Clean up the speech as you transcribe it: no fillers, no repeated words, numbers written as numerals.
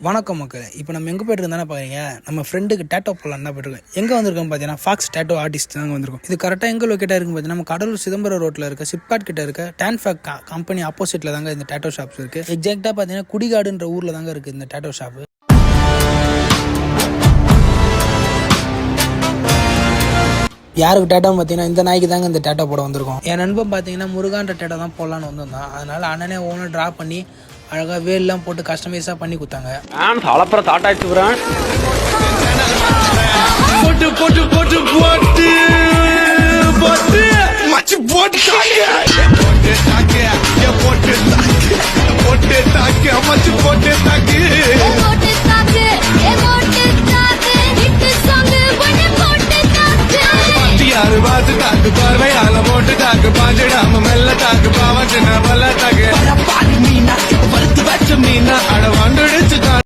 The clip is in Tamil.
வணக்கம் மக்கள். இப்போ நம்ம எங்கே போய்ட்டு இருந்தானே பார்க்குறீங்க, நம்ம ஃப்ரெண்டுக்கு டேட்டோ போடலாம் தான் போய்ட்டுருக்கோம். எங்கே வந்திருக்கோம் பார்த்தீங்கன்னா ஃபாக்ஸ் டேட்டோ ஆர்டிஸ்ட் தாங்க வந்திருக்கும். இது கரெக்டாக எங்கே லொக்கேட்டாக இருக்குது பார்த்தீங்கன்னா நம்ம கடலூர் சிதம்பரம் ரோட்டில் இருக்க சிப்காட் கிட்ட இருக்க டான்ஃபேக் கம்பெனி ஆப்போசிட்டில் தாங்க இந்த டேட்டோ ஷாப்ஸ் இருக்குது. எக்ஸாக்டாக பார்த்தீங்கன்னா குடிகாடுன்ற ஊரில் தாங்க இருக்குது இந்த டேட்டோ ஷாப்பு. யாருக்கு டேட்டோ பார்த்தீங்கன்னா இந்த நாய்க்கு தாங்க இந்த டேட்டோ போட வந்திருக்கோம். என் நண்பன் பார்த்தீங்கன்னா முருகான்ற டேட்டோ தான் போடலான்னு வந்திருந்தான். அதனால அண்ணனே ஓனர் ட்ரா பண்ணி அழகாக வேல்லாம் போட்டு கஸ்டமைஸாக பண்ணி கொடுத்தாங்க. அப்புறம் தாட்டாச்சு போட்டு போட்டு போட்டு போட்டு போட்டு மச்சி போட்டு போட்டு போட்டு மச்சி போட்டு